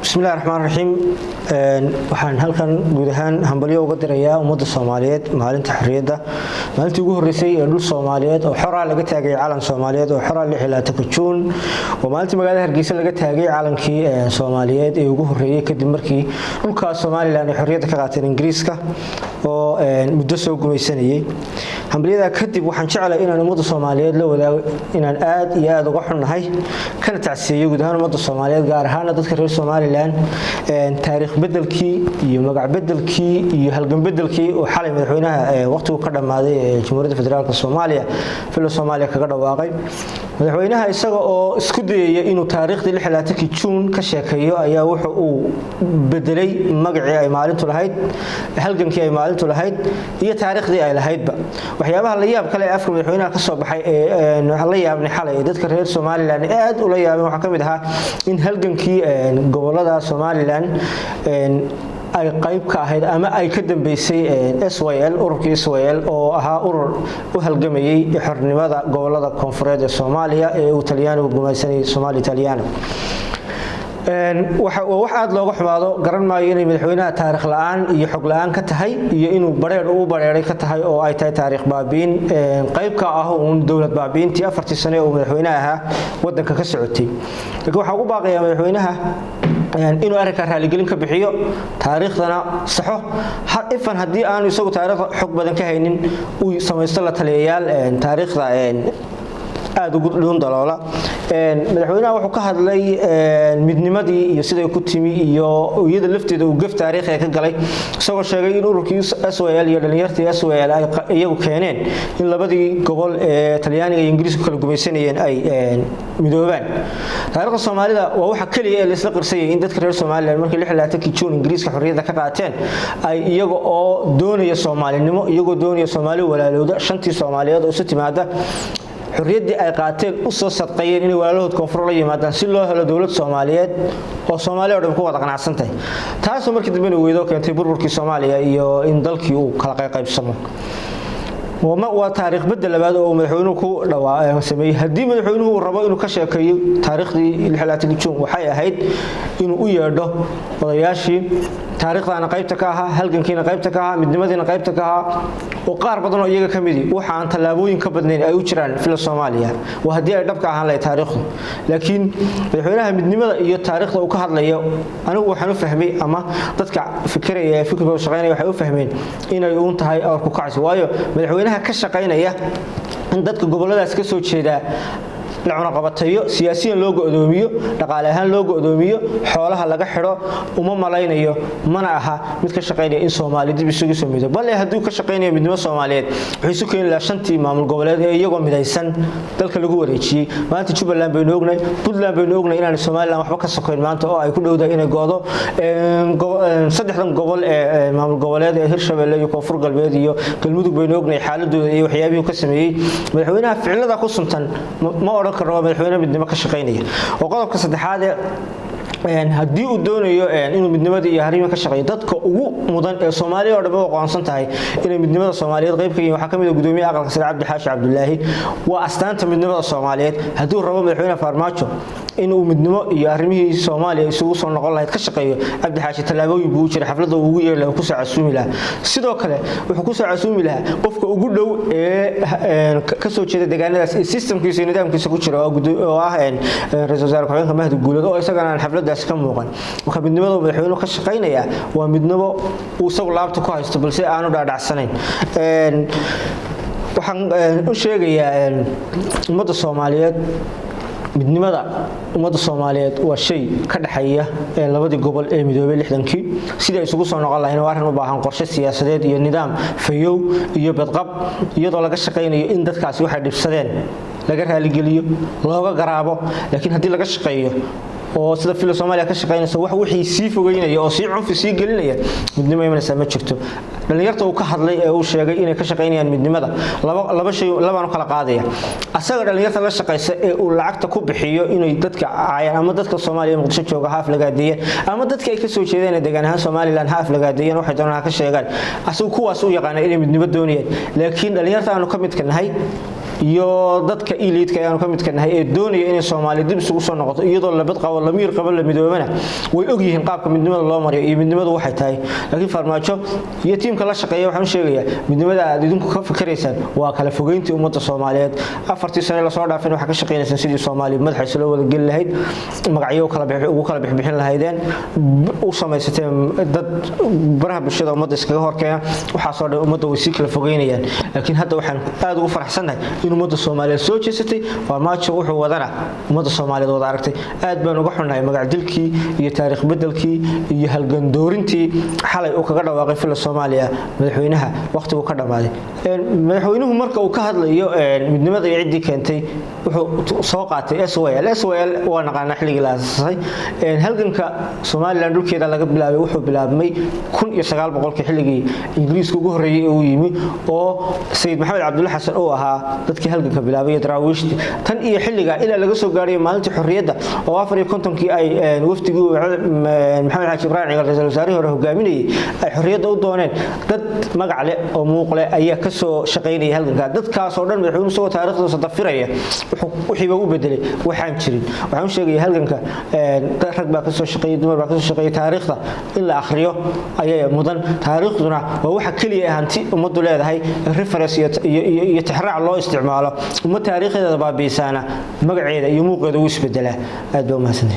بسم الله الرحمن الرحيم waxaan halkan guud ahaan hambalyo uga dirayaa ummadda Soomaaliyeed maalinta xorriyadda maalintii ugu horeysay ee dhul Soomaaliyeed oo xor ah laga taagay calan Soomaaliyeed oo xor ah 16 Juun oo maalintii magaalada Hargeysa laga taagay calankii Soomaaliyeed ee ugu horeeyay kadib markii dhulka Somaliland ay xorriyadda ka qaateen Ingiriiska oo muddo soo gumaysanayay hambalyada kadib waxaan jecelahay inaan ummadda Soomaaliyeed la wadaago inaan aad iyo aad uga xunnahay kana tacsiyeeyo guud ahaan ummadda Soomaaliyeed gaar ahaan dadka reer Somaliland taariikh bedelkii iyo magac bedelkii iyo halgan bedelkii oo xalay madaxweynaha waqtigu ka dhamaaday Jamhuuriyadda Federaalka Soomaaliya filo Soomaaliya kaga dhawaaqay madaxweynaha isaga oo isku dayay inuu taariikhdii 16 Juun ka sheekeeyo ayaa wuxuu uu bedelay magacii ay maalintu lahayd halgankii ay maalintu lahayd iyo taariikhdii ay lahaydba waxyaabaha la yaab kale afka madaxweynaha ka soo baxay ee la yaabnay xalay dadka reer Somaliland aad u la yaabeen waxa kamid ahaa in halgankii gobolada Somaliland ay qayb ka ahayd ama ay ka dambeysay SYL ururkii SYL oo ahaa urur u halgamayay xornimada gobolada koonfureed ee Soomaaliya ee uu Talyaanigu gumaysanay Soomaali Talyaani waxa aad looga xumaado garan maayo inay madaxweynaha taariikh la'aan iyo xog la'aan ka tahay iyo inuu bareeray ka tahay oo ay tahay taariikh baabiin qayb ka ah oo dawlad baabiintii 4 sano oo madaxweynaha ahaa wadanka ka socotay laakiin waxa uu baaqayaa madaxweynaha inuu arrinka raaligelin ka bixiyo taariikhdana saxo ifan hadii aanu isagu taariikh xog badan ka haynin uu samaysto la taliyayaal taariikhda aad ugu dhun daloola madaxweynaha wuxuu ka hadlay midnimadii iyo siday ku timi iyo iyada lafteeda uu gaf taariikh ka galay isagoo sheegay in ururkii SYL iyo dhalinyartii SYL ay iyagu keeneen in labadii gobol ee Talyaaniga iyo Ingiriiska kala gumaysanayeen ay midoobaan taariikhda Soomaalida waa waxa kaliya ee la isla qirsayay in dadka reer Somaliland markii 16 Juun Ingiriiska xorriyadda ka qaateen ay iyaga oo doonaya Soomaalinimo iyagoo doonaya Soomaali walaalowda shantii Soomaaliyeed oo si timaada xorriyadii ay qaateen u soo sadqayeen inay walaalahood koonfur la yimaadaan si loo helo dawlad Soomaaliyeed oo Soomaaliya oo dhan ku wada qanacsantahay taasoo markii dambe weedo keentay burburkii Soomaaliya iyo in dalkii uu kala qaybsamo waa taariikh bedel labaad oo madaxweynuhu ku dhawaaqay sameeyay hadii madaxweynuhu rabo inuu ka sheekeeyo taariikhdii 16 Juun waxay ahayd inuu u yeedho odayaashii taariikhdana qaybta ka ahaa halgankiina qaybta ka ahaa midnimadiina qaybta ka ahaa oo qaar badan oo iyaga kamid ah waxa aan talaabooyin ka badnayn ay u jiraan filo Soomaaliya waa hadii ay dhabka ahaan lay taariikhdu laakiin madaxweynaha midnimada iyo taariikhda uu ka hadlayo anigu waxaan u fahmay ama dadka fikiraya fikirkooda shaqeynaya waxay u fahmeen inay uun tahay oo ku kacsi waayo madaxweynaha ka shaqeynaya in dadka goboladaas ka soo jeeda lacuna qabatayo siyaasiyan loo go'doomiyo dhaqaale ahaan loo go'doomiyo xoolaha laga xiro uma malaynayo mana aha mid ka shaqeynaya in Soomaalidu isugu soo mido bal hadii ka shaqeynaya midnimo Soomaaliyeed wuxuu isu keenay la shantii maamul goboleed ee iyagoo midaysan dalka lagu wareejiyay maanta Jubaland baynu ognay Puntland baynu ognay inaan Somaliland waxba ka sokoyn maanta oo ay ku dhowdahay inay goodo saddexdan gobol ee maamul goboleed ee Hirshabeelle iyo Koonfur Galbeed iyo Galmudug baynu ognay xaaladooda iyo waxyaabihii ka sameeyay madaxweynaha ficilada ku suntan ma oran karo madaxweynaha midnimo ka shaqeynaya oo qodobka saddexaad hadii uu doonayo inuu midnimada iyo arrimaha ka shaqeeyo dadka ugu mudan ee Soomaaliya oo dhan oo aqoonsan tahay inay midnimada Soomaaliyeed qayb ka yihiin waxa kamid ah gudoomiyaha aqalka sare Cabdi Xaashi Cabdullaahi waa astaanta midnimada Soomaaliyeed hadii uu rabo madaxweynaha Farmaajo inuu midnimo iyo arrimihii Soomaaliya isugu soo noqon lahayd ka shaqeeyo Cabdi Xaashi talaabooyin buu jiray xafladda ugu yeelay ku soo casuumi lahaa sidoo kale wuxuu ku soo casuumi lahaa qofka ugu dhow ee ka soo jeeda deegaanadaas systemkiisa iyo nidaamkiisa ku jira oo ah ra'iisul wasaare ku-xigeenka Mahdi Guuleed oo isagana xafladdaas ka muuqan waxa midnimada madaxweynuhu ka shaqeynaya waa midnimo uu isagu laabta ku haysto balse aanu dhaadhacsanayn waxaan u sheegayaa ummadda Soomaaliyeed midnimada ummadda Soomaaliyeed waa shay ka dhaxaya labadii gobol ee midoobay 60kii sida isugu soo noqon lahayn waa arrin u baahan qorshe siyaasadeed iyo nidaam fayow iyo badqab iyadoo laga shaqeynayo in dadkaasi waxay dhibsadeen laga raali geliyo looga garaabo laakiin hadii laga shaqeeyo oo sida filo Soomaaliya ka shaqeynayso wax wixii sii fogeynaya oo sii cunfi sii gelinaya midnimo imanaysa ma jirto dhalinyarta uu ka hadlay ee uu sheegay inay ka shaqeynayaan midnimada labaan kala qaadaya asaga dhalinyarta la shaqeysa ee uu lacagta ku bixiyo inay dadka caayaan ama dadka Soomaaliya Muqdisho jooga haaf laga deeyay ama dadka ay ka soo jeedeen deegaan ahaan Somaliland haaf laga deeyay waxay doonaan ka sheegaan asagu kuwaas u yaqaan inay midnimo doonayaan laakiin dhalinyarta aanu ka mid ka nahay iyo dadka iliidka ayaan ka mid ka nahay ee doonaya in Soomaaliya dib isugu soo noqoto iyadoo labad qabo la miir qabo la midoobana way og yihiin qaabka midnimada loo mariyo iyo midnimadu waxay tahay laakiin farmaajo iyo tiimka la shaqeeya waxaan sheegayaa midnimada aad idinku ka fikiraysaan waa kala fogeyntii ummadda Soomaaliyeed 4 sano la soo dhaafay waxa ka shaqeynaysan sidii Soomaaliya madaxiisa loo wada gal lahayd magacyo kala bixin lahaydeen u samaysateen dad baraha bulshada ummadda iskaga horkeena waxa soo dhay ummadda way si kala fogeynayaan laakiin hadda waxaan aad ugu faraxsanahay in ummadda Soomaaliyeed soo jeesatay farmaajo wuxuu wadana ummadda Soomaaliyeed wada aragtay aad baan uga xunahay magac dilkii iyo taariikh bedelkii iyo halgan doorintii xalay uu kaga dhawaaqay fil Soomaaliya madaxweynaha waqtigu ka dhamaaday madaxweynuhu marka uu ka hadlayo midnimada iyo cidii keentay wuxuu soo qaatay SYL waa naqaan xilliga la aasasay halganka Somaliland dhulkeeda laga bilaabay wuxuu bilaabmay 1900 xilligii Ingiriiska ugu horeeyay uu yimi oo Sayid Maxamed Cabdulla Xasan oo ahaa dadkii halganka bilaabay daraawiishti tan iyo xilliga ilaa laga soo gaaray maalintii xorriyadda oo 54kii ay wafdigii Maxamed Xaaji Ibrahim ra'iisul wasaaraha hore hogaaminayay ay xorriyadda u dooneen dad magac leh oo muuqle ayaa ka soo shaqeynayay halganka dadkaas oo dhan madaxweynuhu soo taariikhdiisa dafiraya wixii uu bedelay waxaan jirin waxaan sheegay halganka rag baa ka soo shaqeeyay dumar baa ka soo shaqeeyay taariikhda in la akhriyo ayaa mudan taariikhduna waa waxa kaliya hanti ummaddu leedahay reference iyo tixraac loo isticmaalo umma taariikhdeeda baabiisana magaceeda iyo muuqeeda uu isbedelaa aad baa u mahadsantahay